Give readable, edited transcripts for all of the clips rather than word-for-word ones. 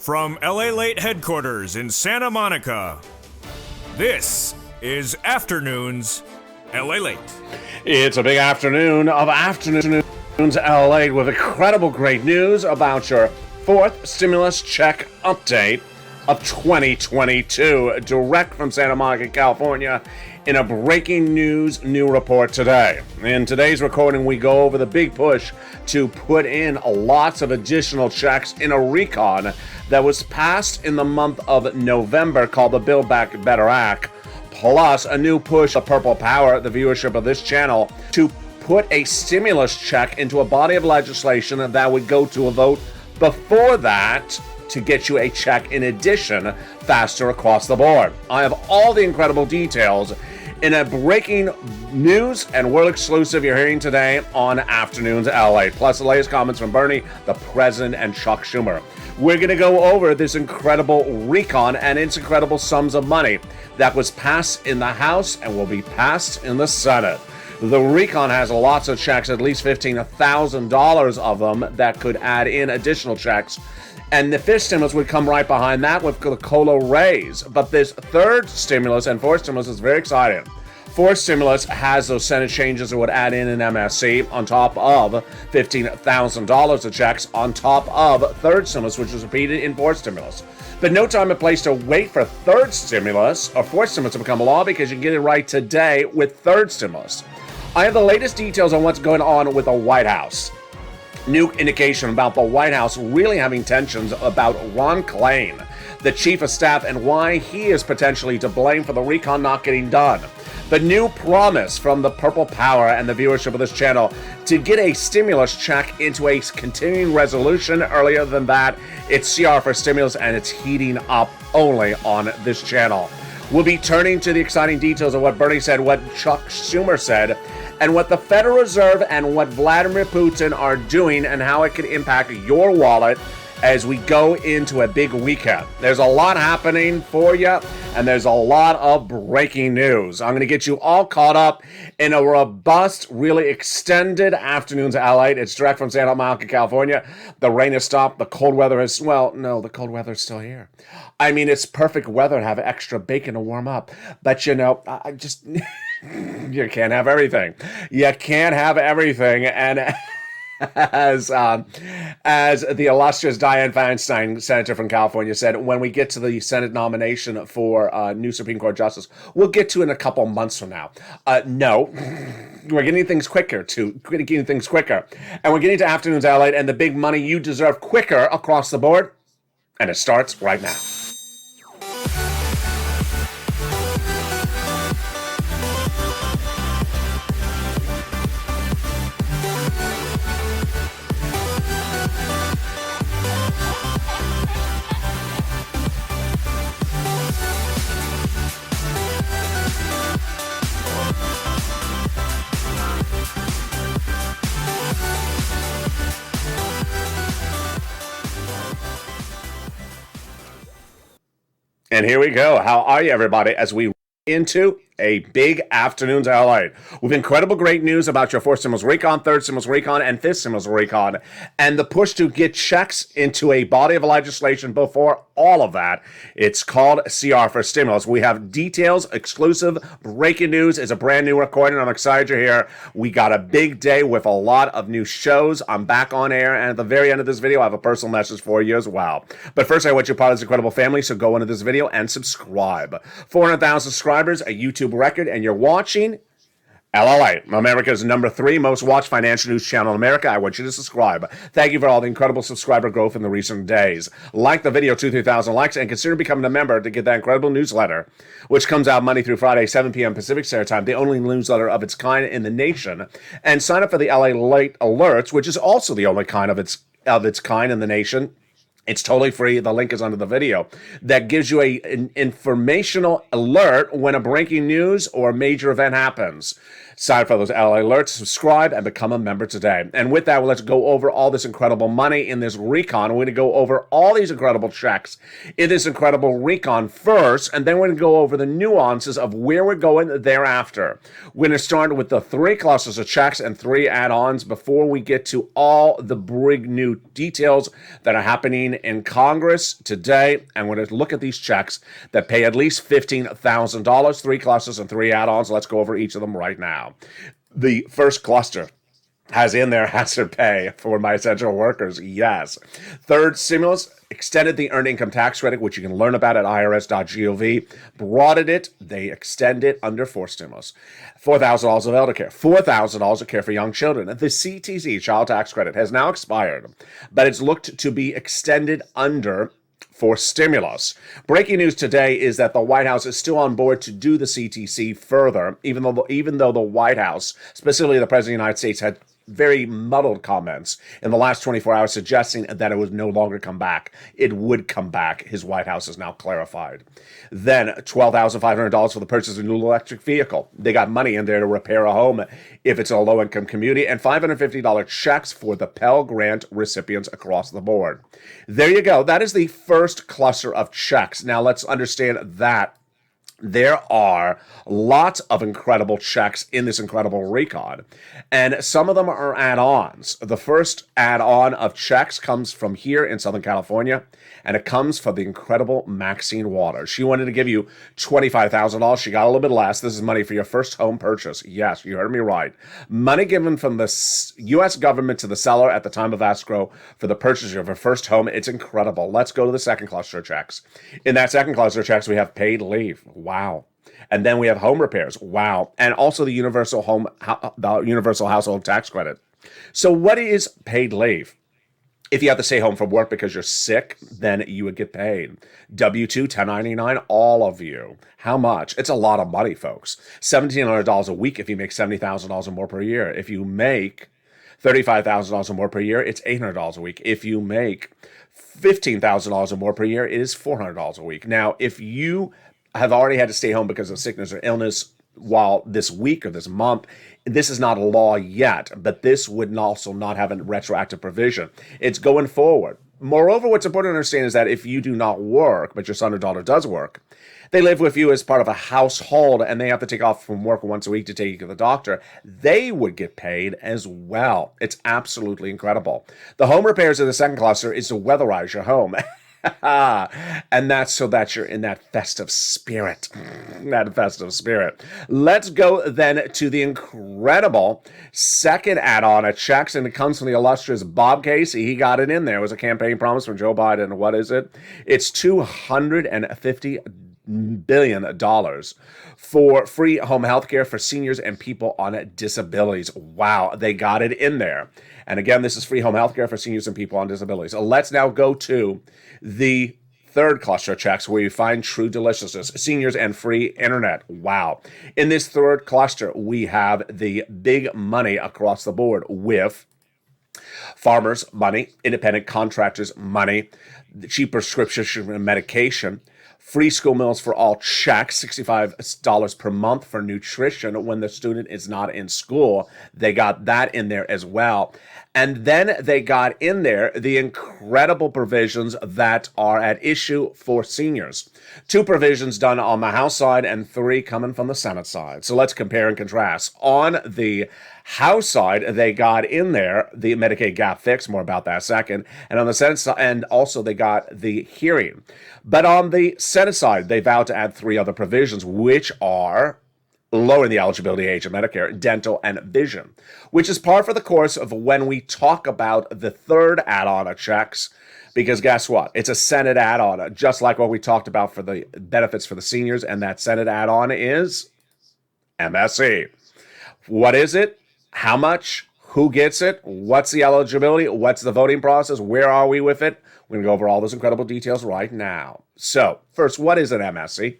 From LALATE headquarters in Santa Monica, this is Afternoons LALATE. It's a big afternoon of Afternoons LALATE with incredible great news about your fourth stimulus check update of 2022, direct from Santa Monica, California, in a breaking news new report today. In today's recording, we go over the big push to put in lots of additional checks in a recon that was passed in the month of November called the Build Back Better Act, plus a new push of Purple Power, the viewership of this channel, to put a stimulus check into a body of legislation that would go to a vote before that to get you a check in addition faster across the board. I have all the incredible details in a breaking news and world exclusive you're hearing today on Afternoons LA, plus the latest comments from Bernie, the president, and Chuck Schumer. We're going to go over this incredible recon and its incredible sums of money that was passed in the House and will be passed in the Senate. The recon has lots of checks, at least $15,000 of them that could add in additional checks. And the fifth stimulus would come right behind that with the COLA raise. But this third stimulus and fourth stimulus is very exciting. Fourth stimulus has those Senate changes that would add in an MSC on top of $15,000 of checks on top of third stimulus, which was repeated in fourth stimulus. But no time and place to wait for third stimulus or fourth stimulus to become law, because you can get it right today with third stimulus. I have the latest details on what's going on with the White House. New indication about the White House really having tensions about Ron Klain, the chief of staff, and why he is potentially to blame for the recon not getting done. The new promise from the Purple Power and the viewership of this channel to get a stimulus check into a continuing resolution. Earlier than that, it's CR for stimulus, and it's heating up only on this channel. We'll be turning to the exciting details of what Bernie said, what Chuck Schumer said, and what the Federal Reserve and what Vladimir Putin are doing and how it could impact your wallet as we go into a big weekend. There's a lot happening for you, and there's a lot of breaking news. I'm going to get you all caught up in a robust, really extended Afternoons LA. It's direct from Santa Monica, California. The rain has stopped. The cold weather is, well, no, the cold weather is still here. I mean, it's perfect weather to have extra bacon to warm up. But, you know, I just... you can't have everything. You can't have everything. And as the illustrious Dianne Feinstein, senator from California, said, when we get to the Senate nomination for new Supreme Court justice, we'll get to in a couple months from now. No, we're getting things quicker, and we're getting to Afternoons LA and the big money you deserve quicker across the board, and it starts right now. And here we go. How are you, everybody, as we into a big Afternoons LA with incredible great news about your fourth stimulus recon, third stimulus recon, and fifth stimulus recon, and the push to get checks into a body of legislation before all of that. It's called CR for stimulus. We have details, exclusive, breaking news. It's a brand new recording. I'm excited you're here. We got a big day with a lot of new shows. I'm back on air, and at the very end of this video, I have a personal message for you as well. But first, I want you to be part of this incredible family, so go into this video and subscribe. 400,000 subscribers, a YouTube record, and you're watching LALATE, America's #3 most watched financial news channel in America. I want you to subscribe. Thank you for all the incredible subscriber growth in the recent days. Like the video, 2,000-3,000 likes, and consider becoming a member to get that incredible newsletter, which comes out Monday through Friday, 7 p.m. Pacific Standard Time, the only newsletter of its kind in the nation. And sign up for the LALATE Alerts, which is also the only kind of its kind in the nation. It's totally free. The link is under the video. That gives you an informational alert when a breaking news or major event happens. Sign up for those LA alerts, subscribe, and become a member today. And with that, let's go over all this incredible money in this recon. We're going to go over all these incredible checks in this incredible recon first, and then we're going to go over the nuances of where we're going thereafter. We're going to start with the 3 clusters of checks and 3 add-ons before we get to all the big new details that are happening in Congress today. And we're going to look at these checks that pay at least $15,000, 3 clusters and 3 add-ons. Let's go over each of them right now. The first cluster has in there hazard pay for my essential workers. Yes. Third stimulus extended the earned income tax credit, which you can learn about at irs.gov. Broadened it. They extend it under 4 stimulus. $4,000 of elder care. $4,000 of care for young children. The CTC, child tax credit, has now expired, but it's looked to be extended under for stimulus. Breaking news today is that the White House is still on board to do the CTC further, even though the White House, specifically the President of the United States, had very muddled comments in the last 24 hours suggesting that it would no longer come back. It would come back. His White House has now clarified. Then $12,500 for the purchase of a new electric vehicle. They got money in there to repair a home if it's a low-income community, and $550 checks for the Pell Grant recipients across the board. There you go. That is the first cluster of checks. Now let's understand that there are lots of incredible checks in this incredible recon, and some of them are add-ons. The first add-on of checks comes from here in Southern California, and it comes from the incredible Maxine Waters. She wanted to give you $25,000. She got a little bit less. This is money for your first home purchase. Yes, you heard me right. Money given from the U.S. government to the seller at the time of escrow for the purchase of her first home. It's incredible. Let's go to the second cluster of checks. In that second cluster of checks, we have paid leave. Wow. And then we have home repairs. Wow. And also the universal household tax credit. So what is paid leave? If you have to stay home from work because you're sick, then you would get paid. W-2, 1099, all of you. How much? It's a lot of money, folks. $1,700 a week if you make $70,000 or more per year. If you make $35,000 or more per year, it's $800 a week. If you make $15,000 or more per year, it is $400 a week. Now, if you have already had to stay home because of sickness or illness while this week or this month, this is not a law yet, but this would also not have a retroactive provision. It's going forward. Moreover, what's important to understand is that if you do not work, but your son or daughter does work, they live with you as part of a household and they have to take off from work once a week to take you to the doctor, they would get paid as well. It's absolutely incredible. The home repairs in the second cluster is to weatherize your home. And that's so that you're in that festive spirit. Let's go then to the incredible second add-on of checks, and it comes from the illustrious Bob Casey. He got it in there. It was a campaign promise from Joe Biden. What is it? It's $250 billion for free home health care for seniors and people on disabilities. Wow, they got it in there. And again, this is free home health care for seniors and people on disabilities. Let's now go to the third cluster of checks where you find true deliciousness, seniors and free internet. Wow. In this third cluster, we have the big money across the board with farmers' money, independent contractors' money, the cheap prescription medication, free school meals for all checks, $65 per month for nutrition when the student is not in school. They got that in there as well. And then they got in there the incredible provisions that are at issue for seniors. 2 provisions done on the House side and 3 coming from the Senate side. So let's compare and contrast. On the House side, they got in there the Medicaid gap fix, more about that second. And on the Senate side, and also they got the hearing. But on the Senate side, they vowed to add 3 other provisions, which are lowering the eligibility age of Medicare, dental, and vision, which is par for the course of when we talk about the third add-on of checks, because guess what? It's a Senate add-on, just like what we talked about for the benefits for the seniors, and that Senate add-on is MSE. What is it? How much? Who gets it? What's the eligibility? What's the voting process? Where are we with it? We're going to go over all those incredible details right now. So, first, what is an MSE?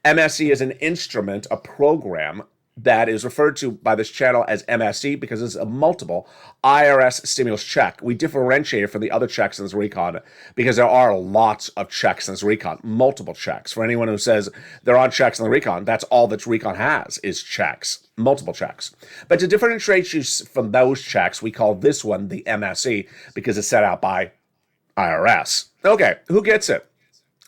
MSE is an instrument, a program that is referred to by this channel as MSC because it's a multiple IRS stimulus check. We differentiate it from the other checks in this recon because there are lots of checks in this recon, multiple checks. For anyone who says there aren't checks in the recon, that's all that recon has is checks, multiple checks. But to differentiate you from those checks, we call this one the MSC because it's set out by IRS. Okay, who gets it?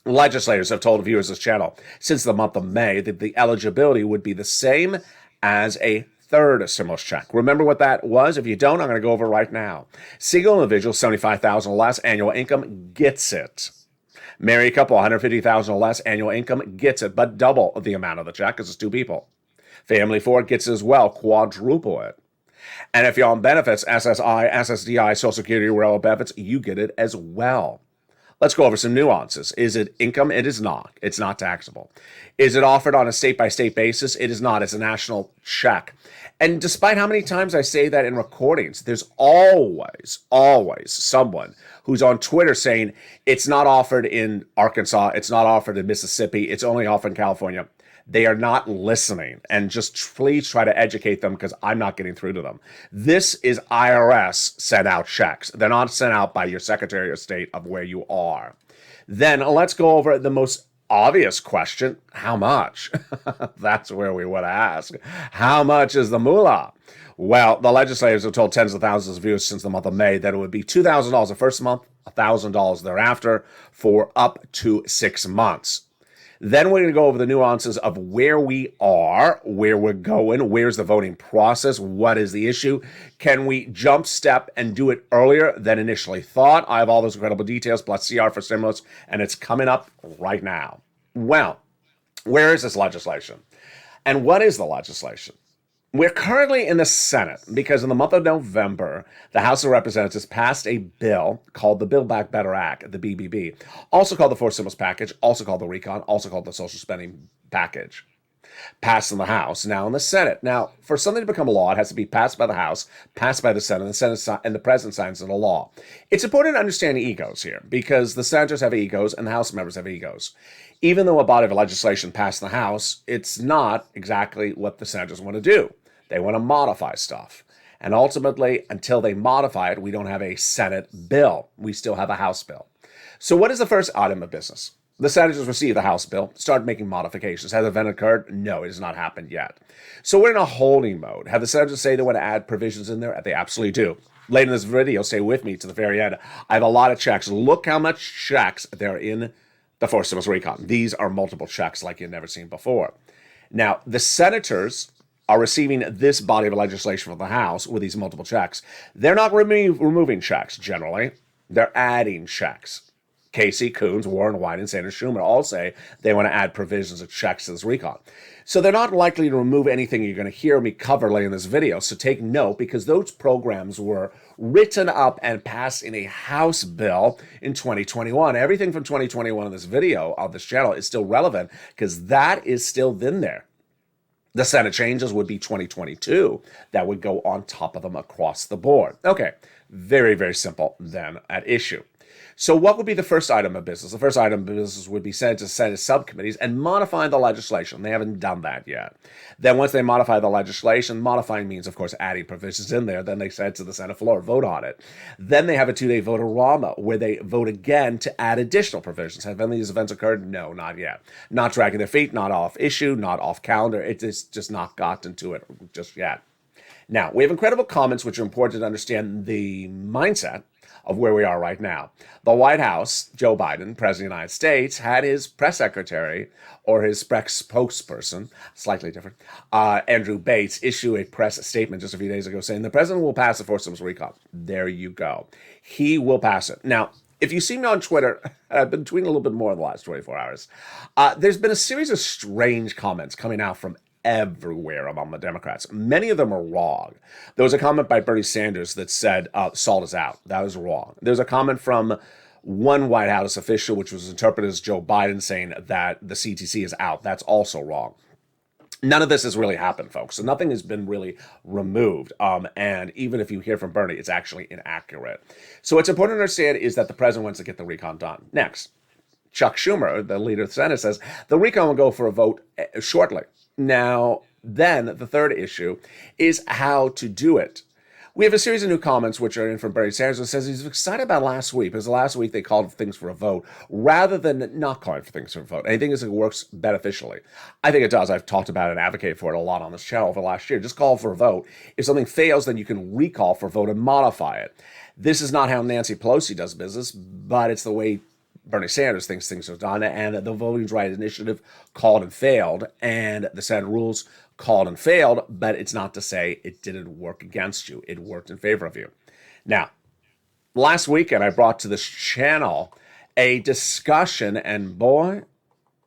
Legislators have told viewers of this channel since the month of May that the eligibility would be the same as a third stimulus check. Remember what that was? If you don't, I'm going to go over it right now. Single individual, $75,000 or less annual income gets it. Married couple, $150,000 or less annual income gets it, but double the amount of the check because it's two people. Family 4 gets it as well, quadruple it. And if you're on benefits, SSI, SSDI, Social Security, relevant benefits, you get it as well. Let's go over some nuances. Is it income? It is not. It's not taxable. Is it offered on a state-by-state basis? It is not. It's a national check. And despite how many times I say that in recordings, there's always someone who's on Twitter saying it's not offered in Arkansas, it's not offered in Mississippi, it's only offered in California. They are not listening, and just please try to educate them because I'm not getting through to them. This is IRS sent out checks. They're not sent out by your Secretary of State of where you are. Then let's go over the most obvious question. How much? That's where we would ask. How much is the moolah? Well, the legislators have told tens of thousands of viewers since the month of May that it would be $2,000 the first month, $1,000 thereafter for up to 6 months. Then we're going to go over the nuances of where we are, where we're going, where's the voting process, what is the issue, can we jump step and do it earlier than initially thought? I have all those incredible details, plus CR for stimulus, and it's coming up right now. Well, where is this legislation? And what is the legislation? We're currently in the Senate because in the month of November, the House of Representatives passed a bill called the Build Back Better Act, the BBB, also called the Fourth Stimulus Package, also called the Recon, also called the Social Spending Package. Passed in the House, now in the Senate. Now, for something to become a law, it has to be passed by the House, passed by the Senate, and the President signs into law. It's important to understand egos here because the senators have egos and the House members have egos. Even though a body of legislation passed in the House, it's not exactly what the senators want to do. They want to modify stuff. And ultimately, until they modify it, we don't have a Senate bill. We still have a House bill. So what is the first item of business? The senators received the House bill, started making modifications. Has the event occurred? No, it has not happened yet. So we're in a holding mode. Have the senators say they want to add provisions in there? They absolutely do. Later in this video, stay with me to the very end. I have a lot of checks. Look how much checks there are in the Fourth Stimulus Recon. These are multiple checks like you've never seen before. Now, the senators are receiving this body of legislation from the House with these multiple checks. They're not removing checks, generally. They're adding checks. Casey, Coons, Warren, Wyden, and Sanders, Schumer all say they want to add provisions of checks to this recon. So they're not likely to remove anything you're going to hear me cover later in this video. So take note, because those programs were written up and passed in a House bill in 2021. Everything from 2021 in this video on this channel is still relevant because that is still in there. The Senate changes would be 2022. That would go on top of them across the board. Okay, very, very simple then at issue. So what would be the first item of business? The first item of business would be sent to Senate subcommittees and modifying the legislation. They haven't done that yet. Then once they modify the legislation, modifying means, of course, adding provisions in there. Then they send it to the Senate floor, vote on it. Then they have a 2-day vote-a-rama where they vote again to add additional provisions. Have any of these events occurred? No, not yet. Not dragging their feet, not off issue, not off calendar. It's just not gotten to it just yet. Now, we have incredible comments which are important to understand the mindset of where we are right now. The White House, Joe Biden, President of the United States, had his press secretary or his press spokesperson, slightly different, Andrew Bates, issue a press statement just a few days ago saying the president will pass the Fourth Stimulus Recon. There you go. He will pass it. Now, if you see me on Twitter, I've been tweeting a little bit more in the last 24 hours. There's been a series of strange comments coming out from everywhere among the Democrats. Many of them are wrong. There was a comment by Bernie Sanders that said, salt is out. That was wrong. There's a comment from one White House official, which was interpreted as Joe Biden, saying that the CTC is out. That's also wrong. None of this has really happened, folks. So nothing has been really removed. And even if you hear from Bernie, it's actually inaccurate. So what's important to understand is that the president wants to get the recon done. Next, Chuck Schumer, the leader of the Senate, says the recon will go for a vote shortly. Now, Then the third issue is how to do it. We have a series of new comments which are in from Bernie Sanders, who says he's excited about last week because last week they called for things for a vote rather than not calling for things for a vote. And I think it works beneficially. I think it does. I've talked about it and advocated for it a lot on this channel over the last year. Just call for a vote. If something fails, then you can recall for a vote and modify it. This is not how Nancy Pelosi does business, but it's the way Bernie Sanders thinks things are done, and the Voting Rights Initiative called and failed, and the Senate rules called and failed, but it's not to say it didn't work against you. It worked in favor of you. Now, last weekend I brought to this channel a discussion, and boy,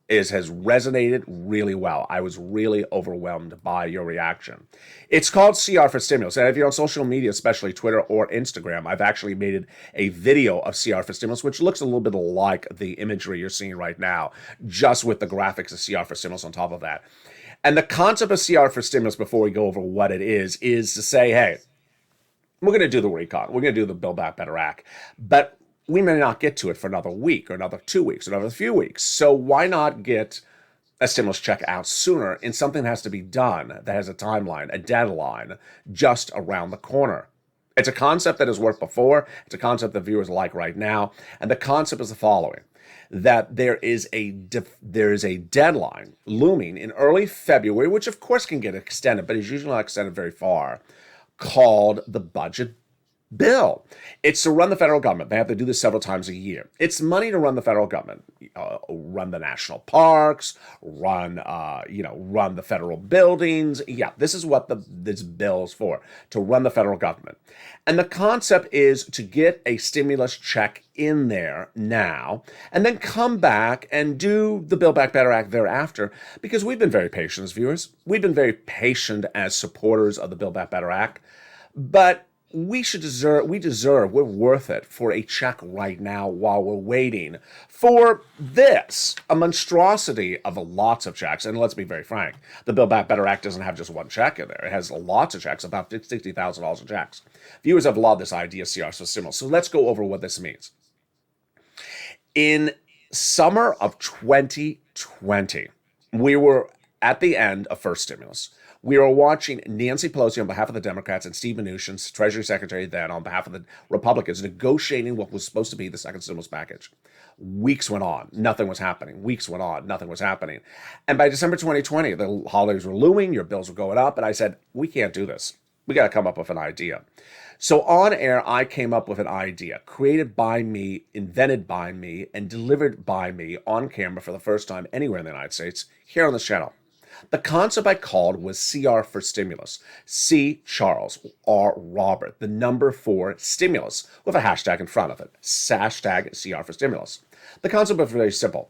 it has resonated really well. I was really overwhelmed by your reaction. It's called CR for Stimulus. And if you're on social media, especially Twitter or Instagram, I've actually made a video of CR for Stimulus, which looks a little bit like the imagery you're seeing right now, just with the graphics of CR for Stimulus on top of that. And the concept of CR for Stimulus, before we go over what it is to say, hey, we're going to do the recon. We're going to do the Build Back Better Act. But we may not get to it for another week or another 2 weeks or another few weeks. So why not get a stimulus check out sooner? And something has to be done that has a timeline, a deadline just around the corner. It's a concept that has worked before. It's a concept that viewers like right now. And the concept is the following, that there is a deadline looming in early February, which of course can get extended, but is usually not extended very far, called the budget bill. It's to run the federal government. They have to do this several times a year. It's money to run the federal government, run the national parks, run the federal buildings. Yeah, this is what this bill is for, to run the federal government. And the concept is to get a stimulus check in there now, and then come back and do the Build Back Better Act thereafter, because we've been very patient as viewers. We've been very patient as supporters of the Build Back Better Act, but we're worth it for a check right now while we're waiting for this, a monstrosity of lots of checks. And let's be very frank, the Build Back Better Act doesn't have just one check in there. It has lots of checks, about $60,000 in checks. Viewers have loved this idea of CR for Stimulus. So let's go over what this means. In summer of 2020, we were at the end of first stimulus. We were watching Nancy Pelosi on behalf of the Democrats and Steve Mnuchin, Treasury Secretary then, on behalf of the Republicans, negotiating what was supposed to be the second stimulus package. Weeks went on, nothing was happening. Weeks went on, nothing was happening. And by December 2020, the holidays were looming, your bills were going up, and I said, we can't do this. We got to come up with an idea. So on air, I came up with an idea, created by me, invented by me, and delivered by me on camera for the first time anywhere in the United States, here on this channel. The concept I called was CR for Stimulus. C, Charles, R, Robert, the number 4, stimulus, with a hashtag in front of it. Hashtag CR for Stimulus. The concept is very simple.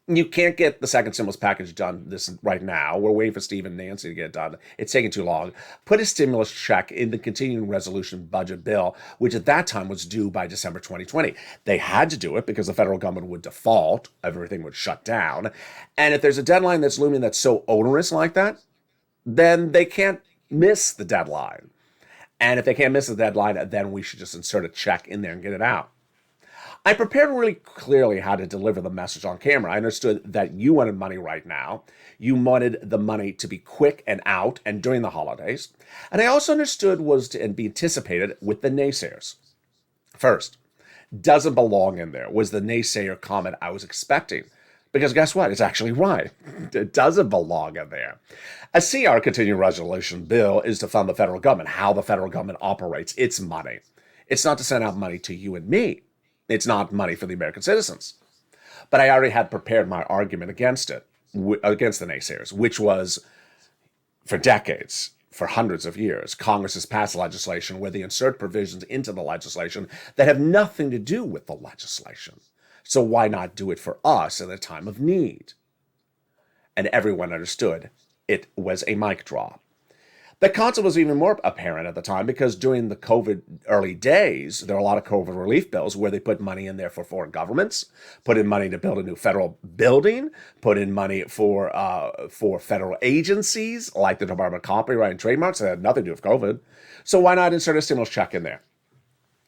You can't get the second stimulus package done this right now. We're waiting for Steve and Nancy to get it done. It's taking too long. Put a stimulus check in the continuing resolution budget bill, which at that time was due by December 2020. They had to do it because the federal government would default. Everything would shut down. And if there's a deadline that's looming that's so onerous like that, then they can't miss the deadline. And if they can't miss the deadline, then we should just insert a check in there and get it out. I prepared really clearly how to deliver the message on camera. I understood that you wanted money right now. You wanted the money to be quick and out and during the holidays. And I also understood and be anticipated with the naysayers. First, doesn't belong in there was the naysayer comment I was expecting. Because guess what? It's actually right. It doesn't belong in there. A CR, continuing resolution bill, is to fund the federal government, how the federal government operates its money. It's not to send out money to you and me. It's not money for the American citizens. But I already had prepared my argument against it, against the naysayers, which was, for decades, for hundreds of years, Congress has passed legislation where they insert provisions into the legislation that have nothing to do with the legislation. So why not do it for us in a time of need? And everyone understood it was a mic drop. The concept was even more apparent at the time because during the COVID early days, there were a lot of COVID relief bills where they put money in there for foreign governments, put in money to build a new federal building, put in money for federal agencies like the Department of Copyright and Trademarks that had nothing to do with COVID. So why not insert a stimulus check in there?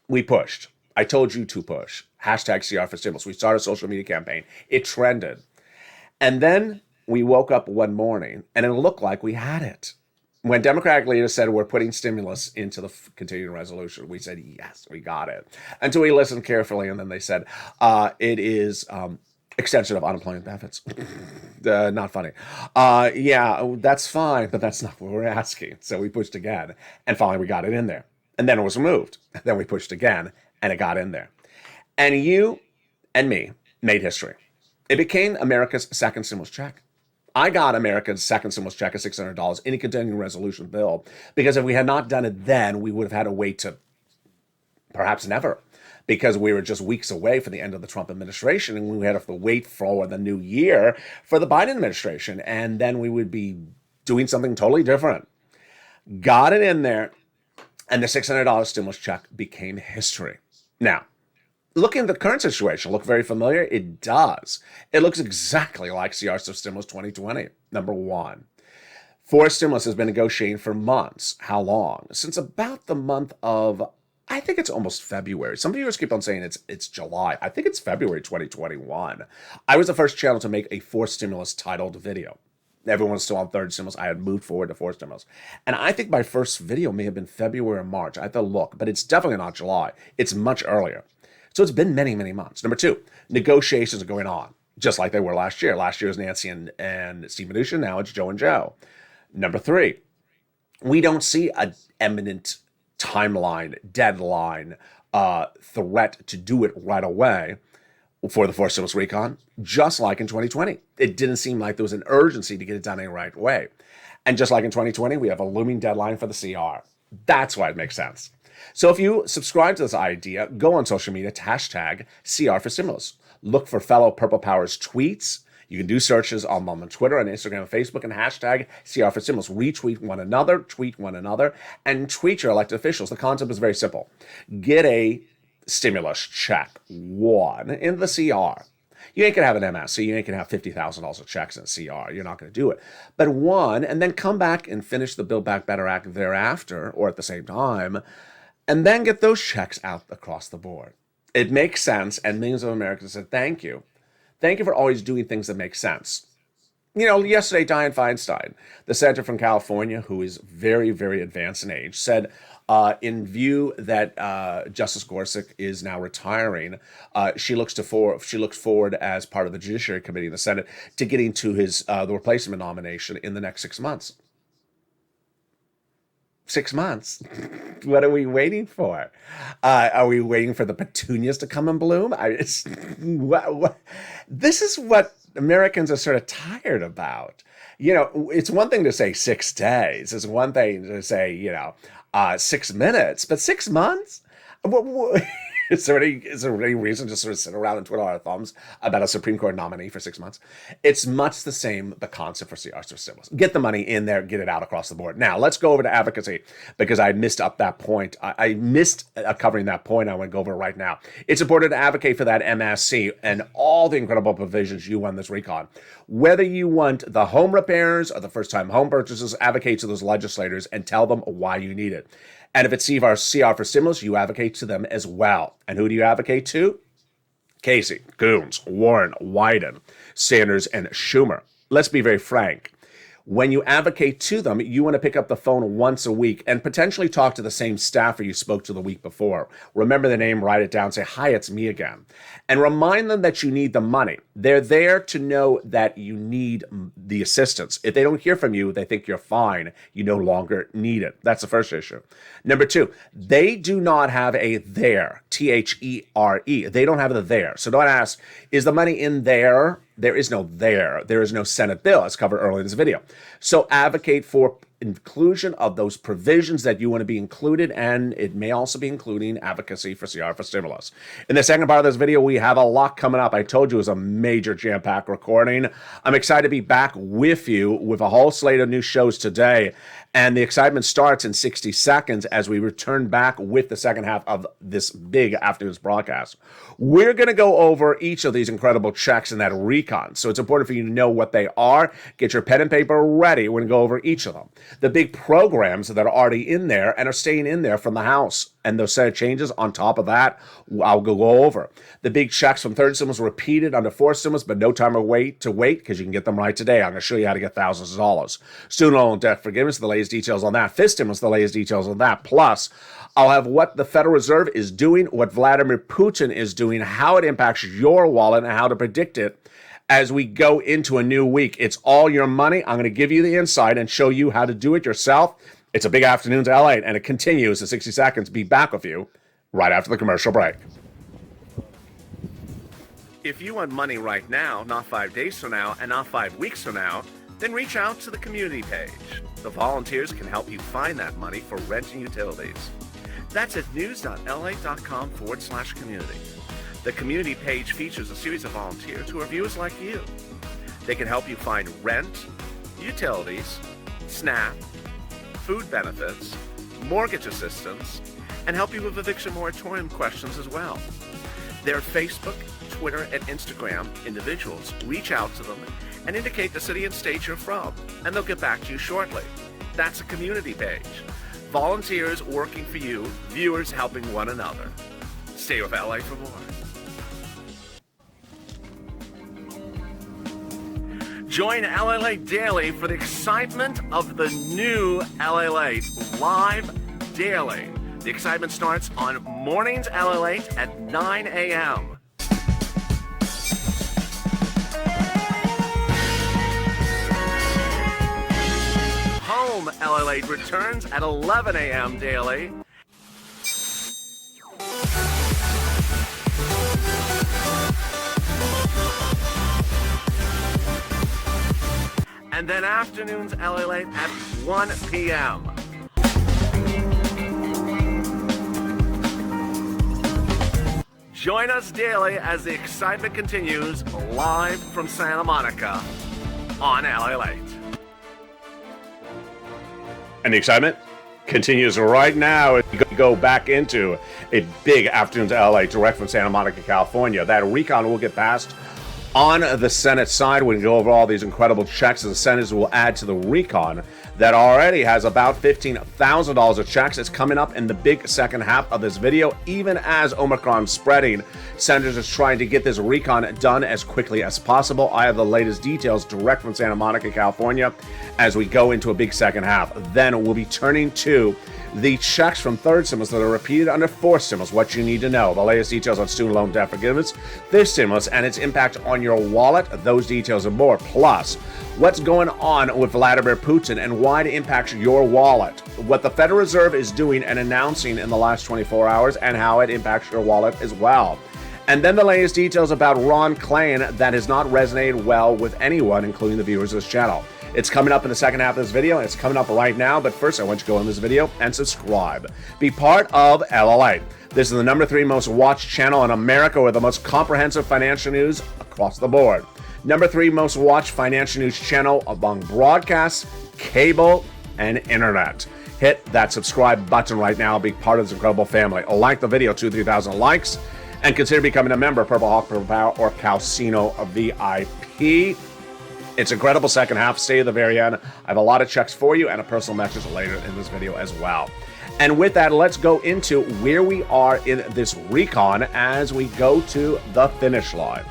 We pushed. I told you to push. Hashtag CR for Stimulus. We started a social media campaign. It trended. And then we woke up one morning and it looked like we had it. When Democratic leaders said we're putting stimulus into the continuing resolution, we said, yes, we got it. Until we listened carefully, and then they said, it is extension of unemployment benefits. Not funny. Yeah, that's fine, but that's not what we're asking. So we pushed again, and finally we got it in there. And then it was removed. Then we pushed again, and it got in there. And you and me made history. It became America's second stimulus check. I got America's second stimulus check of $600 in a continuing resolution bill, because if we had not done it then, we would have had to wait to perhaps never, because we were just weeks away from the end of the Trump administration, and we had to wait for the new year for the Biden administration, and then we would be doing something totally different. Got it in there, and the $600 stimulus check became history. Now, looking at the current situation, look very familiar? It does. It looks exactly like CR's Stimulus 2020, number one. Forced stimulus has been negotiating for months. How long? Since about the month of, I think it's almost February. Some viewers keep on saying it's July. I think it's February 2021. I was the first channel to make a forced stimulus titled video. Everyone's still on third stimulus. I had moved forward to fourth stimulus. And I think my first video may have been February or March. I have to look, but it's definitely not July. It's much earlier. So it's been many, many months. Number two, negotiations are going on, just like they were last year. Last year was Nancy and Steve Mnuchin. Now it's Joe and Joe. Number three, we don't see an imminent timeline, deadline, threat to do it right away for the forced stimulus recon, just like in 2020. It didn't seem like there was an urgency to get it done in the right way. And just like in 2020, we have a looming deadline for the CR. That's why it makes sense. So if you subscribe to this idea, go on social media to hashtag CR for stimulus. Look for fellow Purple Powers tweets. You can do searches on Twitter and Instagram and Facebook and hashtag CR for stimulus. Retweet one another, tweet one another, and tweet your elected officials. The concept is very simple. Get a stimulus check, one, in the CR. You ain't gonna have an MS, so you ain't gonna have $50,000 of checks in a CR. You're not gonna do it. But one, and then come back and finish the Build Back Better Act thereafter, or at the same time, and then get those checks out across the board. It makes sense, and millions of Americans said, thank you. Thank you for always doing things that make sense. You know, yesterday, Dianne Feinstein, the senator from California, who is very, very advanced in age, said, in view that Justice Gorsuch is now retiring, she looks forward as part of the Judiciary Committee in the Senate to getting to his the replacement nomination in the next 6 months. 6 months? What are we waiting for? Are we waiting for the petunias to come and bloom? This is what Americans are sort of tired about. You know, it's one thing to say 6 days. It's one thing to say, 6 minutes, but 6 months? Is there any reason to sort of sit around and twiddle our thumbs about a Supreme Court nominee for 6 months? It's much the same, the concept for CR stimulus. Get the money in there, get it out across the board. Now, let's go over to advocacy, because I missed up that point. I missed covering that point. I want to go over it right now. It's important to advocate for that MSC and all the incredible provisions you want this recon. Whether you want the home repairs or the first-time home purchases, advocate to those legislators and tell them why you need it. And if it's CR for stimulus, you advocate to them as well. And who do you advocate to? Casey, Coons, Warren, Wyden, Sanders, and Schumer. Let's be very frank. When you advocate to them, you want to pick up the phone once a week and potentially talk to the same staffer you spoke to the week before. Remember the name, write it down, say, hi, it's me again. And remind them that you need the money. They're there to know that you need the assistance. If they don't hear from you, they think you're fine. You no longer need it. That's the first issue. Number two, they do not have a there, T-H-E-R-E. They don't have the there. So don't ask, is the money in there? There is no there. There is no Senate bill, as covered earlier in this video. So advocate for inclusion of those provisions that you want to be included, and it may also be including advocacy for CR for stimulus. In the second part of this video, we have a lot coming up. I told you it was a major jam-packed recording. I'm excited to be back with you with a whole slate of new shows today. And the excitement starts in 60 seconds as we return back with the second half of this big afternoon's broadcast. We're going to go over each of these incredible checks in that recon. So it's important for you to know what they are. Get your pen and paper ready. We're going to go over each of them. The big programs that are already in there and are staying in there from the House and those set of changes on top of that, I'll go over. The big checks from third stimulus repeated under fourth stimulus, but no time to wait because you can get them right today. I'm going to show you how to get thousands of dollars. Student loan debt forgiveness, the latest details on that. Fifth stimulus, the latest details on that. Plus, I'll have what the Federal Reserve is doing, what Vladimir Putin is doing, how it impacts your wallet, and how to predict it as we go into a new week. It's all your money. I'm going to give you the insight and show you how to do it yourself. It's a big afternoon to LA, and it continues in 60 seconds. Be back with you right after the commercial break. If you want money right now, not 5 days from now, and not 5 weeks from now, then reach out to the community page. The volunteers can help you find that money for rent and utilities. That's at news.la.com/community. The community page features a series of volunteers who are viewers like you. They can help you find rent, utilities, SNAP, food benefits, mortgage assistance, and help you with eviction moratorium questions as well. Their Facebook, Twitter, and Instagram individuals reach out to them and indicate the city and state you're from, and they'll get back to you shortly. That's a community page. Volunteers working for you, viewers helping one another. Stay with LA for more. Join LALATE Daily for the excitement of the new LALATE live daily. The excitement starts on mornings LALATE at 9 a.m. Home LALATE returns at 11 a.m. daily. And then afternoons LALATE at 1 p.m. Join us daily as the excitement continues live from Santa Monica on LALATE. And the excitement continues right now as we go back into a big afternoon to LA direct from Santa Monica, California. That recon will get passed on the Senate side. We can go over all these incredible checks that the senators will add to the recon that already has about $15,000 of checks. It's coming up in the big second half of this video. Even as Omicron's spreading, senators are trying to get this recon done as quickly as possible. I have the latest details direct from Santa Monica, California, as we go into a big second half. Then we'll be turning to the checks from third stimulus that are repeated under fourth stimulus, what you need to know, the latest details on student loan debt forgiveness, fifth stimulus, and its impact on your wallet, those details and more. Plus, what's going on with Vladimir Putin and why it impacts your wallet, what the Federal Reserve is doing and announcing in the last 24 hours, and how it impacts your wallet as well. And then the latest details about Ron Klain that has not resonated well with anyone, including the viewers of this channel. It's coming up in the second half of this video, and it's coming up right now. But first, I want you to go in this video and subscribe. Be part of LALATE. This is the #3 most watched channel in America with the most comprehensive financial news across the board. #3 most watched financial news channel among broadcasts, cable, and internet. Hit that subscribe button right now. Be part of this incredible family. Like the video, 2,000-3,000 likes, and consider becoming a member of Purple Hawk, Purple Power, or Calcino VIP. It's incredible second half. Stay to the very end. I have a lot of checks for you and a personal message later in this video as well. And with that, let's go into where we are in this recon as we go to the finish line.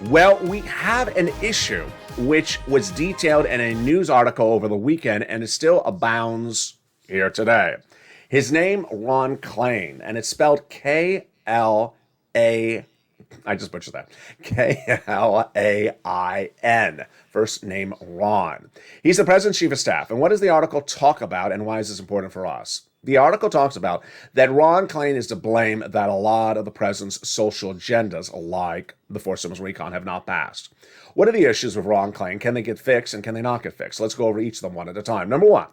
Well, we have an issue which was detailed in a news article over the weekend and it still abounds here today. His name, Ron Klain, and it's spelled K-L-A. I just butchered that. K-L-A-I-N. First name, Ron. He's the president's chief of staff. And what does the article talk about, and why is this important for us? The article talks about that Ron Klain is to blame that a lot of the president's social agendas, like the fourth stimulus recon, have not passed. What are the issues with Ron Klain? Can they get fixed, and can they not get fixed? Let's go over each of them one at a time. Number one,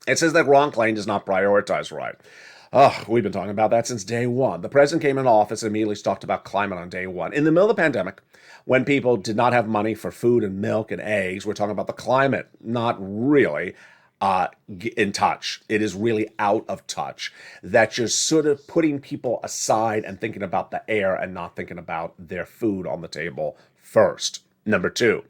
it says that Ron Klain does not prioritize right. Oh, we've been talking about that since day one. The president came into office and immediately talked about climate on day one. In the middle of the pandemic, when people did not have money for food and milk and eggs, we're talking about the climate, not really in touch. It is really out of touch. That you're sort of putting people aside and thinking about the air and not thinking about their food on the table first. Number two,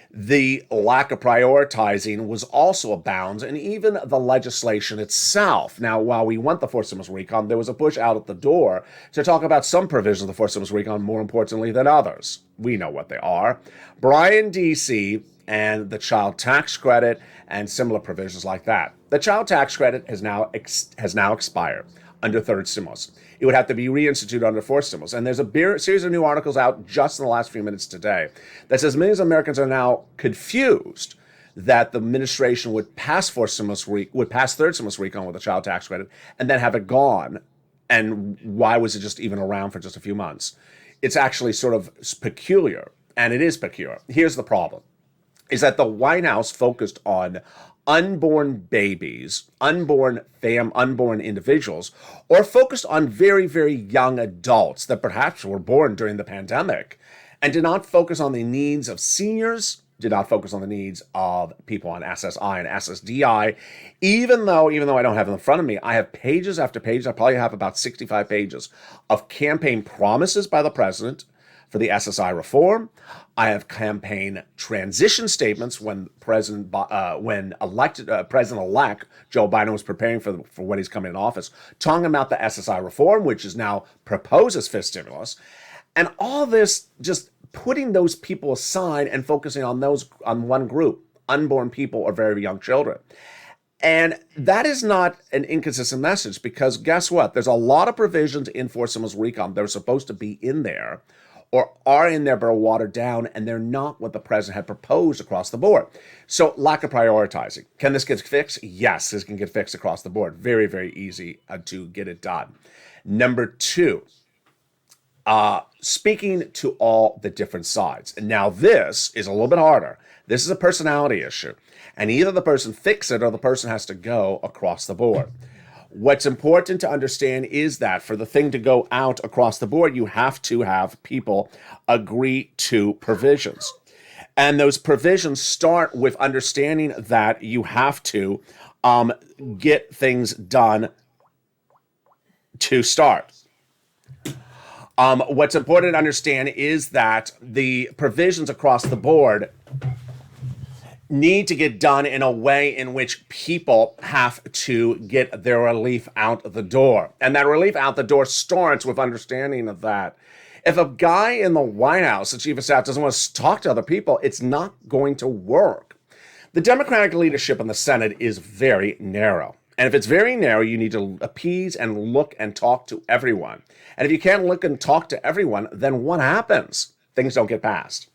The lack of prioritizing was also abound, and even the legislation itself. Now, while we want the fourth stimulus recon, there was a push out at the door to talk about some provisions of the fourth stimulus recon more importantly than others. We know what they are. Brian D.C. and the child tax credit and similar provisions like that. The child tax credit has now expired under third stimulus. It would have to be reinstituted under fourth stimulus. And there's a series of new articles out just in the last few minutes today that says millions of Americans are now confused that the administration would pass third stimulus recon with the child tax credit and then have it gone. And why was it just even around for just a few months? It's actually sort of peculiar, and it is peculiar. Here's the problem, is that the White House focused on unborn babies, unborn individuals, or focused on very, very young adults that perhaps were born during the pandemic, and did not focus on the needs of seniors, did not focus on the needs of people on SSI and SSDI, even though I don't have them in front of me, I have pages after pages. I probably have about 65 pages of campaign promises by the president for the SSI reform. I have campaign transition statements when President-elect Joe Biden was preparing for when he's coming in office, talking about the SSI reform, which is now proposed as fifth stimulus, and all this just putting those people aside and focusing on one group, unborn people or very young children. And that is not an inconsistent message, because guess what? There's a lot of provisions in fourth stimulus recon that are supposed to be in there, or are in there but are watered down, and they're not what the president had proposed across the board. So lack of prioritizing. Can this get fixed? Yes, this can get fixed across the board. Very, very easy to get it done. Number two, speaking to all the different sides. And now this is a little bit harder. This is a personality issue. And either the person fixes it or the person has to go across the board. What's important to understand is that for the thing to go out across the board, you have to have people agree to provisions. And those provisions start with understanding that you have to get things done to start. What's important to understand is that the provisions across the board need to get done in a way in which people have to get their relief out the door. And that relief out the door starts with understanding of that. If a guy in the White House, the chief of staff, doesn't want to talk to other people, it's not going to work. The Democratic leadership in the Senate is very narrow. And if it's very narrow, you need to appease and look and talk to everyone. And if you can't look and talk to everyone, then what happens? Things don't get passed.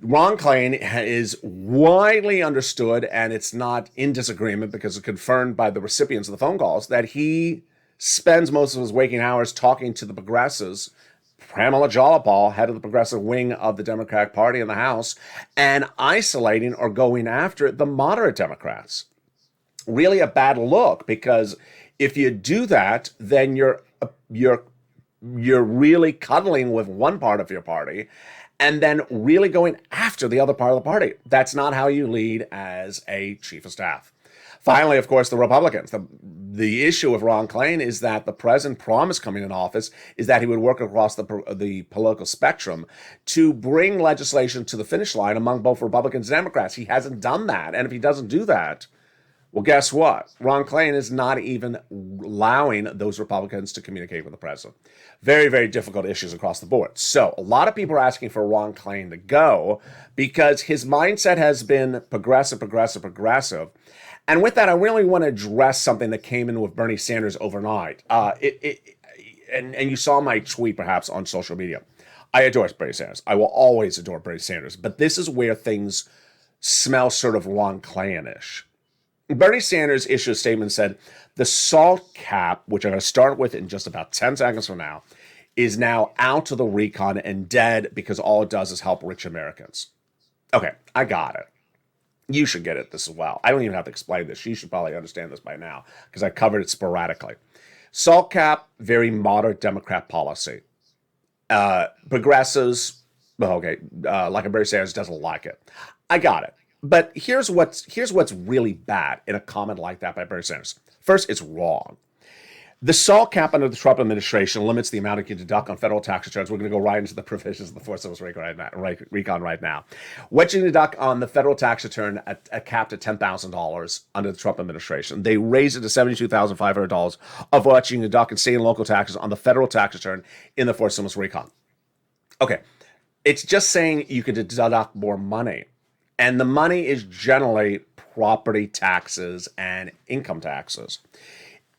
Ron Klain is widely understood, and it's not in disagreement because it's confirmed by the recipients of the phone calls, that he spends most of his waking hours talking to the progressives, Pramila Jayapal, head of the progressive wing of the Democratic Party in the House, and isolating or going after the moderate Democrats. Really a bad look, because if you do that, then you're really cuddling with one part of your party and then really going after the other part of the party. That's not how you lead as a chief of staff. Finally, of course, the Republicans. The issue with Ron Klain is that the president promised coming in office is that he would work across the political spectrum to bring legislation to the finish line among both Republicans and Democrats. He hasn't done that. And if he doesn't do that, well, guess what? Ron Klain is not even allowing those Republicans to communicate with the president. Very, very difficult issues across the board. So a lot of people are asking for Ron Klain to go because his mindset has been progressive. And with that, I really want to address something that came in with Bernie Sanders overnight. And you saw my tweet perhaps on social media. I adore Bernie Sanders. I will always adore Bernie Sanders. But this is where things smell sort of Ron Klain-ish. Bernie Sanders issued a statement and said, the SALT cap, which I'm going to start with in just about 10 seconds from now, is now out of the recon and dead because all it does is help rich Americans. Okay, I got it. You should get it this as well. I don't even have to explain this. You should probably understand this by now because I covered it sporadically. SALT cap, very moderate Democrat policy. Progressives, like a Bernie Sanders, doesn't like it. I got it. But here's what's really bad in a comment like that by Bernie Sanders. First, it's wrong. The SALT cap under the Trump administration limits the amount you can deduct on federal tax returns. We're going to go right into the provisions of the Fourth Stimulus recon right now. What you can deduct on the federal tax return at capped at $10,000 under the Trump administration. They raised it to $72,500 of what you can deduct in state and local taxes on the federal tax return in the Fourth Stimulus recon. Okay, it's just saying you could deduct more money. And the money is generally property taxes and income taxes.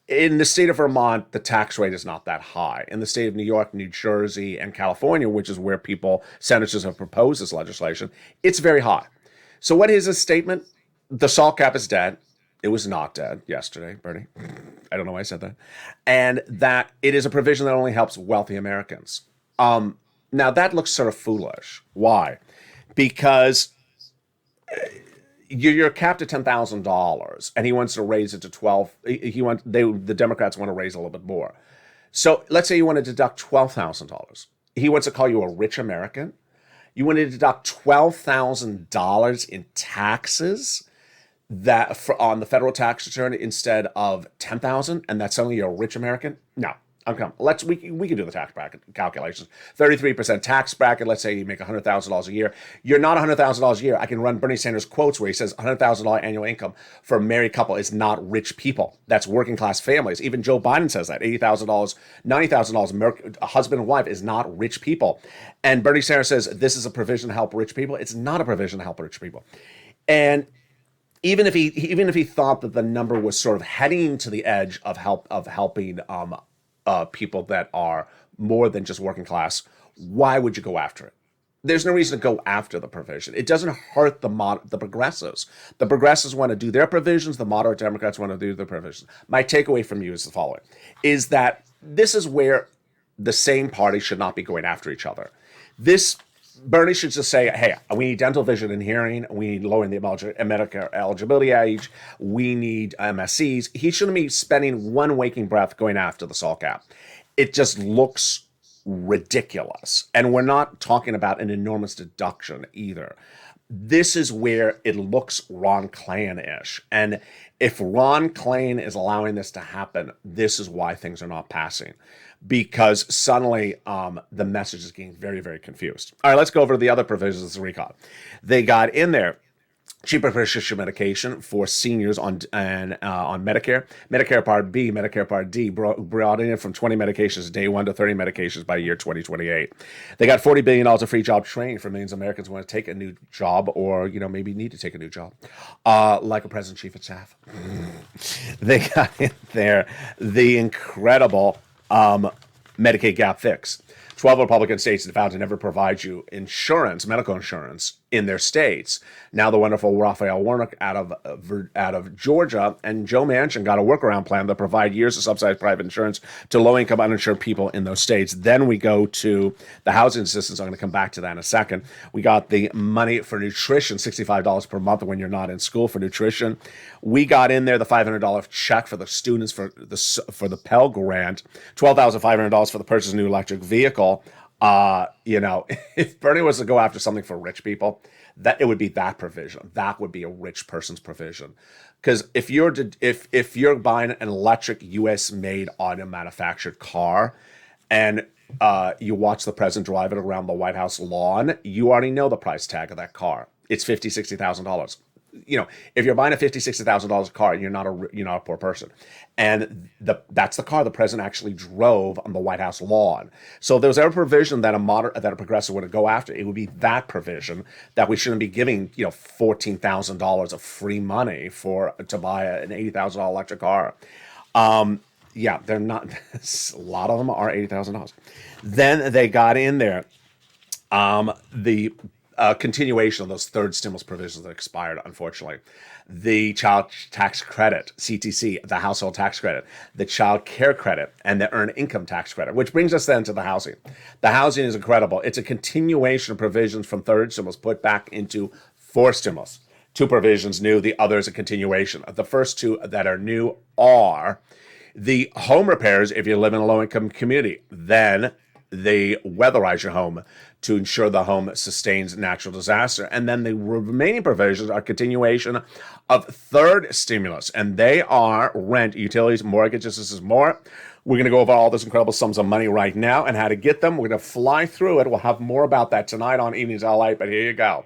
In the state of Vermont, the tax rate is not that high. In the state of New York, New Jersey, and California, which is where senators have proposed this legislation, it's very high. So what is this statement? The SALT cap is dead. It was not dead yesterday, Bernie. I don't know why I said that. And that it is a provision that only helps wealthy Americans. Now, that looks sort of foolish. Why? Because you're capped at $10,000, and he wants to raise it to $12,000. The Democrats want to raise a little bit more. So let's say you want to deduct $12,000. He wants to call you a rich American. You want to deduct $12,000 in taxes on the federal tax return instead of $10,000, and that's suddenly you're a rich American? No. We can do the tax bracket calculations. 33% tax bracket. Let's say you make $100,000 a year. You're not $100,000 a year. I can run Bernie Sanders quotes where he says $100,000 annual income for a married couple is not rich people. That's working class families. Even Joe Biden says that $80,000, $90,000 a husband and wife is not rich people. And Bernie Sanders says this is a provision to help rich people. It's not a provision to help rich people. And even if he thought that the number was sort of heading to the edge of helping people that are more than just working class, why would you go after it? There's no reason to go after the provision. It doesn't hurt the progressives. The progressives want to do their provisions. The moderate Democrats want to do their provisions. My takeaway from you is the following, is that this is where the same party should not be going after each other. Bernie should just say, hey, we need dental, vision, and hearing. We need lowering the Medicare eligibility age. We need MSCs. He shouldn't be spending one waking breath going after the SALT cap. It just looks ridiculous. And we're not talking about an enormous deduction either. This is where it looks Ron Klain-ish. And if Ron Klain is allowing this to happen, this is why things are not passing. Because suddenly the message is getting very, very confused. All right, let's go over to the other provisions of the recon. They got in there cheaper prescription medication for seniors on Medicare, Medicare Part B, Medicare Part D, brought in from 20 medications day one to 30 medications by year 2028. They got $40 billion of free job training for millions of Americans who want to take a new job or, maybe need to take a new job, like a president chief of staff. They got in there the incredible Medicaid gap fix. 12 Republican states have vowed to never provide you insurance, medical insurance, in their states. Now the wonderful Raphael Warnock out of Georgia and Joe Manchin got a workaround plan that provide years of subsidized private insurance to low-income uninsured people in those states. Then we go to the housing assistance. I'm going to come back to that in a second. We got the money for nutrition, $65 per month when you're not in school for nutrition. We got in there the $500 check for the students for the Pell Grant, $12,500 for the purchase of a new electric vehicle. If Bernie was to go after something for rich people, that it would be that provision. That would be a rich person's provision. Because if you're buying an electric U.S.-made auto-manufactured car, and you watch the president drive it around the White House lawn, you already know the price tag of that car. It's $50,000, $60,000. If you're buying a $50,000, $60,000 car, you're not a poor person. And that's the car the president actually drove on the White House lawn. So if there was ever a provision that a progressive would go after, it would be that provision that we shouldn't be giving, $14,000 of free money to buy an $80,000 electric car. They're not. A lot of them are $80,000. Then they got in there the continuation of those third stimulus provisions that expired, unfortunately. The child tax credit, CTC, the household tax credit, the child care credit, and the earned income tax credit, which brings us then to the housing. The housing is incredible. It's a continuation of provisions from third stimulus put back into fourth stimulus. Two provisions new, the other is a continuation. The first two that are new are the home repairs if you live in a low-income community. Then they weatherize your home to ensure the home sustains natural disaster. And then the remaining provisions are continuation of third stimulus, and they are rent, utilities, mortgages. This is more We're going to go over all those incredible sums of money right now and how to get them. We're going to fly through it. We'll have more about that tonight on Evenings LA, but here you go.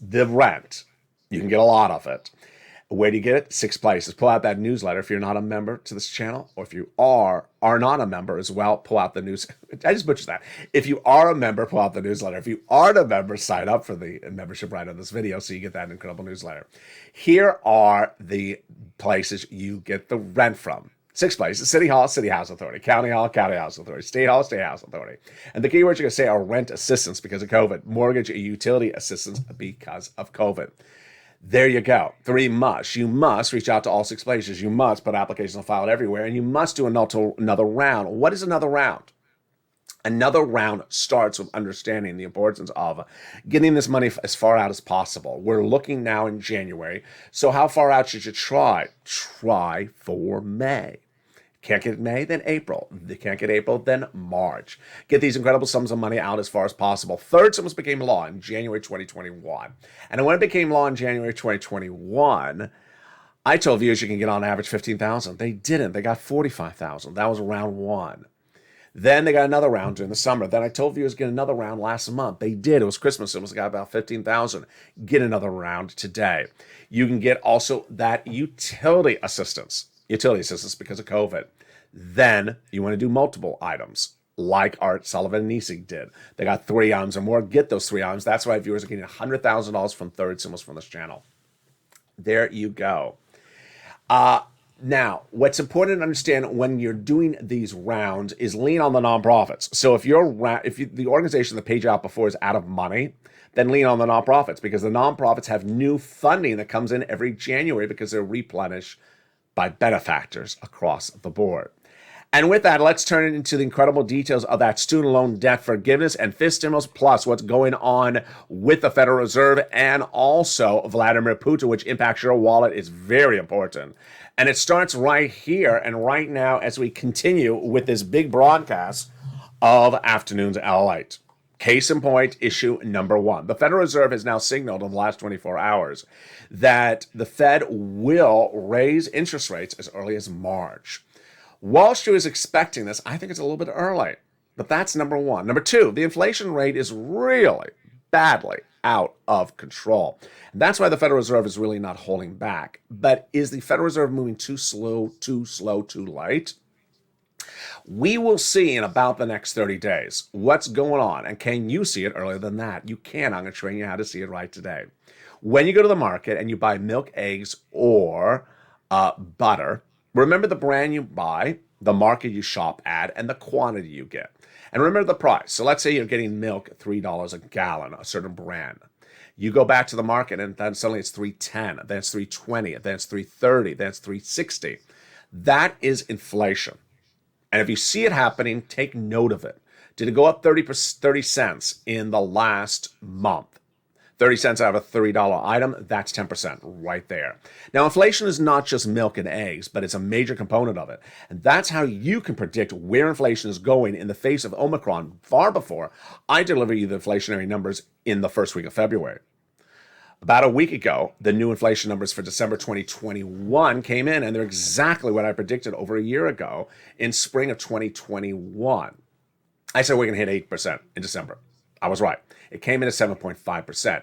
The rent. You can get a lot of it. Where do you get it? 6 places. Pull out that newsletter if you're not a member to this channel, or if you are not a member as well, pull out the news. I just butchered that. If you are a member, pull out the newsletter. If you aren't a member, sign up for the membership right on this video so you get that incredible newsletter. Here are the places you get the rent from. 6 places: City Hall, City House Authority; County Hall, County House Authority; State Hall, State House Authority. And the keywords you're going to say are rent assistance because of COVID, mortgage and utility assistance because of COVID. There you go. 3 musts. You must reach out to all 6 places. You must put applications filed everywhere, and you must do another round. What is another round? Another round starts with understanding the importance of getting this money as far out as possible. We're looking now in January, so how far out should you try? Try for May. Can't get May, then April. They can't get April, then March. Get these incredible sums of money out as far as possible. Third stimulus became law in January 2021. And when it became law in January 2021, I told viewers you can get on average $15,000. They didn't. They got $45,000. That was round 1. Then they got another round during the summer. Then I told viewers get another round last month. They did. It was Christmas. It was got about $15,000. Get another round today. You can get also that utility assistance because of COVID. Then you want to do multiple items like Art Sullivan and Niesig did. They got 3 items or more. Get those 3 items. That's why viewers are getting $100,000 from third stimulus from this channel. There you go. Now, what's important to understand when you're doing these rounds is lean on the nonprofits. So if the organization that paid you out before is out of money, then lean on the nonprofits because the nonprofits have new funding that comes in every January because they're replenished by benefactors across the board. And with that, let's turn it into the incredible details of that student loan debt forgiveness and fifth stimulus, plus what's going on with the Federal Reserve and also Vladimir Putin, which impacts your wallet, is very important. And it starts right here and right now as we continue with this big broadcast of Afternoons LALATE. Case in point, issue number 1. The Federal Reserve has now signaled in the last 24 hours that the Fed will raise interest rates as early as March. Wall Street is expecting this. I think it's a little bit early, but that's number 1. Number 2, the inflation rate is really badly out of control. And that's why the Federal Reserve is really not holding back. But is the Federal Reserve moving too slow, too late? We will see in about the next 30 days what's going on. And can you see it earlier than that? You can. I'm going to train you how to see it right today. When you go to the market and you buy milk, eggs, or butter, remember the brand you buy, the market you shop at, and the quantity you get. And remember the price. So let's say you're getting milk at $3 a gallon, a certain brand. You go back to the market and then suddenly it's $3.10, then it's $3.20, then it's $3.30, then it's $3.60. That is inflation. And if you see it happening, take note of it. Did it go up 30 cents in the last month? 30 cents out of a $30 item, that's 10% right there. Now, inflation is not just milk and eggs, but it's a major component of it. And that's how you can predict where inflation is going in the face of Omicron far before I deliver you the inflationary numbers in the first week of February. About a week ago, the new inflation numbers for December 2021 came in, and they're exactly what I predicted over a year ago in spring of 2021. I said we're going to hit 8% in December. I was right. It came in at 7.5%.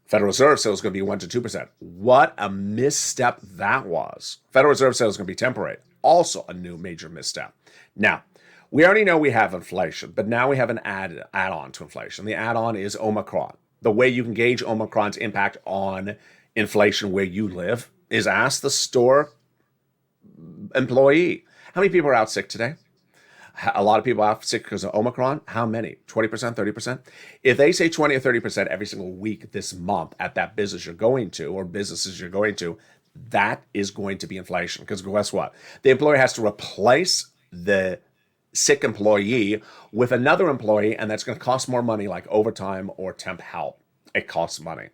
Federal Reserve said it was going to be 1 to 2%. What a misstep that was. Federal Reserve said it was going to be temporary. Also a new major misstep. Now, we already know we have inflation, but now we have an add-on to inflation. The add-on is Omicron. The way you can gauge Omicron's impact on inflation where you live is ask the store employee. How many people are out sick today? A lot of people out sick because of Omicron. How many? 20%, 30%? If they say 20 or 30% every single week this month at that business you're going to or businesses you're going to, that is going to be inflation. Because guess what? The employer has to replace the sick employee with another employee, and that's going to cost more money like overtime or temp help. It costs money.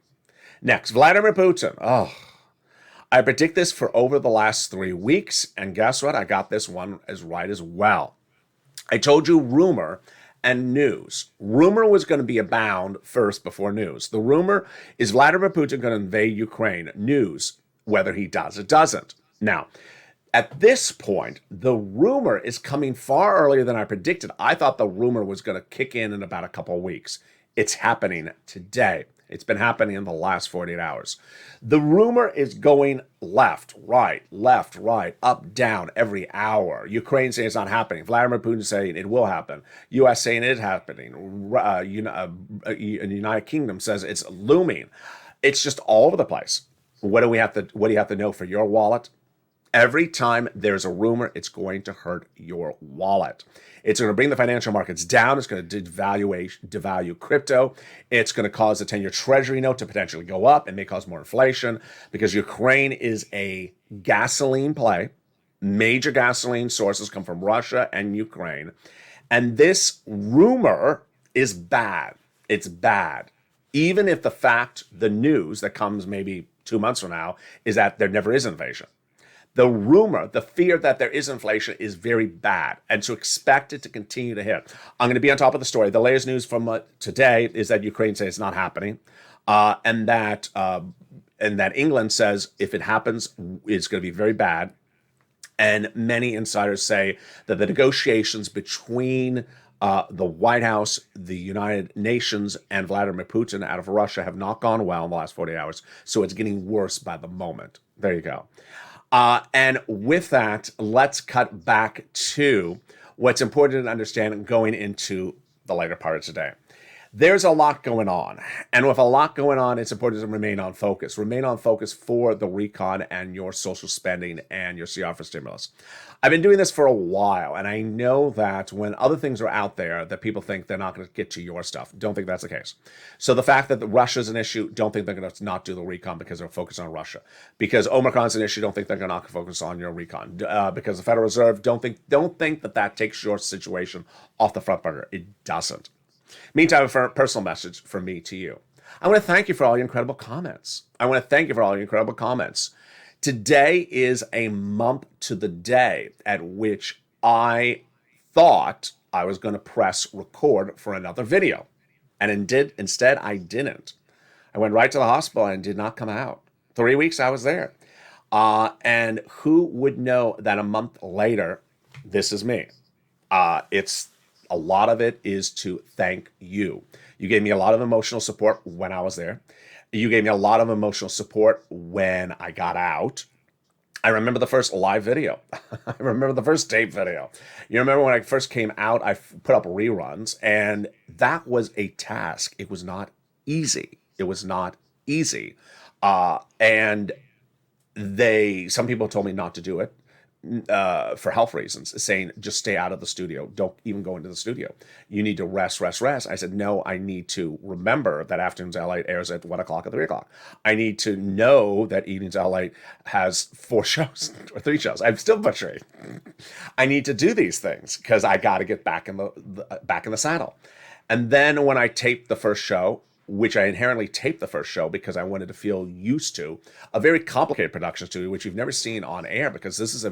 Next, Vladimir Putin. Oh, I predict this for over the last 3 weeks, and guess what? I got this one as right as well. I told you rumor and news. Rumor was going to be abound first before news. The rumor is Vladimir Putin going to invade Ukraine. News, whether he does or doesn't. Now, At this point, the rumor is coming far earlier than I predicted. I thought the rumor was going to kick in about a couple of weeks. It's happening today. It's been happening in the last 48 hours. The rumor is going left, right, up, down every hour. Ukraine saying it's not happening. Vladimir Putin saying it will happen. U.S. saying it is happening. United Kingdom says it's looming. It's just all over the place. What do you have to know for your wallet? Every time there's a rumor, it's going to hurt your wallet. It's going to bring the financial markets down. It's going to devalue crypto. It's going to cause the 10-year treasury note to potentially go up. It may cause more inflation because Ukraine is a gasoline play. Major gasoline sources come from Russia and Ukraine. And this rumor is bad. It's bad. Even if the news that comes maybe 2 months from now is that there never is inflation. The rumor, the fear that there is inflation is very bad, and to expect it to continue to hit. I'm going to be on top of the story. The latest news from today is that Ukraine says it's not happening, and that England says if it happens, it's going to be very bad. And many insiders say that the negotiations between the White House, the United Nations, and Vladimir Putin out of Russia have not gone well in the last 48 hours, so it's getting worse by the moment. There you go. And with that, let's cut back to what's important to understand going into the later part of today. There's a lot going on. And with a lot going on, it's important to remain on focus. Remain on focus for the recon and your social spending and your CR for stimulus. I've been doing this for a while, and I know that when other things are out there that people think they're not going to get to your stuff, don't think that's the case. So the fact that Russia's an issue, don't think they're going to not do the recon because they're focused on Russia. Because Omicron's an issue, don't think they're going to not focus on your recon. Because the Federal Reserve, don't think that takes your situation off the front burner. It doesn't. Meantime, for a personal message from me to you, I want to thank you for all your incredible comments. Today is a month to the day at which I thought I was going to press record for another video. And instead, I didn't. I went right to the hospital and did not come out. 3 weeks I was there. And who would know that a month later, this is me. A lot of it is to thank you. You gave me a lot of emotional support when I was there. You gave me a lot of emotional support when I got out. I remember the first live video. I remember the first tape video. You remember when I first came out, I put up reruns, and that was a task. It was not easy. And some people told me not to do it. For health reasons, saying just stay out of the studio. Don't even go into the studio. You need to rest. I said, no, I need to remember that Afternoons LA airs at 1 o'clock and 3 o'clock. I need to know that Evenings LA has 4 shows or 3 shows. I'm still butchering. I need to do these things because I got to get back in the saddle. And then when I taped the first show, which I inherently taped the first show because I wanted to feel used to a very complicated production studio, which you've never seen on air because this is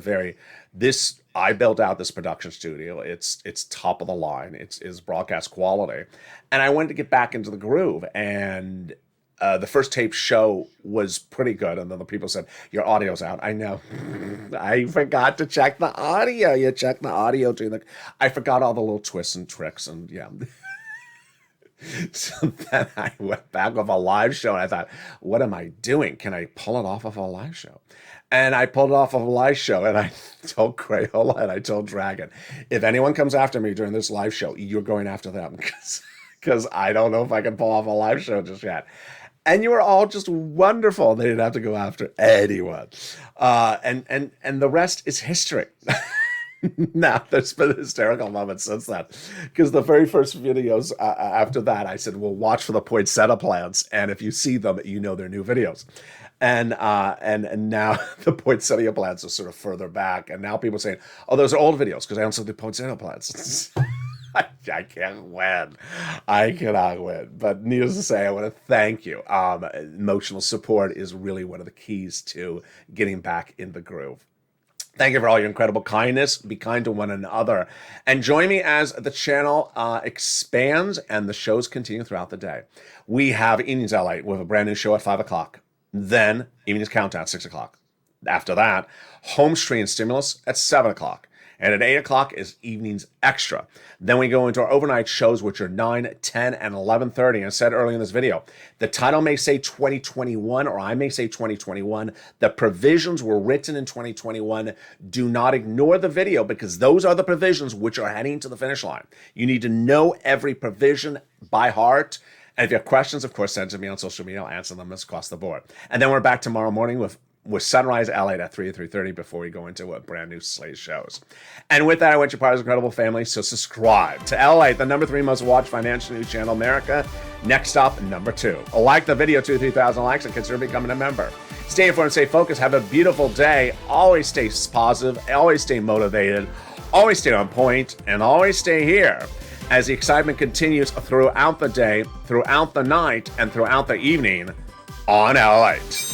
I built out this production studio. It's top of the line. It's broadcast quality. And I wanted to get back into the groove. And the first tape show was pretty good. And then the people said, your audio's out. I know. I forgot to check the audio. You check the audio. I forgot all the little twists and tricks. And yeah. So then I went back with a live show and I thought, what am I doing? Can I pull it off of a live show? And I pulled it off of a live show and I told Crayola and I told Dragon, if anyone comes after me during this live show, you're going after them because I don't know if I can pull off a live show just yet. And you were all just wonderful. They didn't have to go after anyone. And the rest is history. Now, there's been hysterical moments since then. Because the very first videos after that, I said, well, watch for the poinsettia plants. And if you see them, you know they're new videos. And now the poinsettia plants are sort of further back. And now people are saying, oh, those are old videos because I don't see the poinsettia plants. I can't win. I cannot win. But needless to say, I want to thank you. Emotional support is really one of the keys to getting back in the groove. Thank you for all your incredible kindness. Be kind to one another. And join me as the channel expands and the shows continue throughout the day. We have Evenings LA with a brand new show at 5 o'clock. Then Evenings Countdown at 6 o'clock. After that, home stream stimulus at 7 o'clock. And at 8 o'clock is evening's extra. Then we go into our overnight shows, which are 9, 10, and 11:30. And I said earlier in this video, the title may say 2021, or I may say 2021. The provisions were written in 2021. Do not ignore the video, because those are the provisions which are heading to the finish line. You need to know every provision by heart. And if you have questions, of course, send them to me on social media. I'll answer them across the board. And then we're back tomorrow morning with Sunrise LATE at 3 or 3:30 before we go into a brand new slate of shows. And with that, I want you part of this incredible family, so subscribe to LATE, the #3 most watched financial news channel in America. Next up, #2. Like the video, 2,000 to 3,000 likes, and consider becoming a member. Stay informed, stay focused, have a beautiful day. Always stay positive, always stay motivated, always stay on point, and always stay here as the excitement continues throughout the day, throughout the night, and throughout the evening on LATE.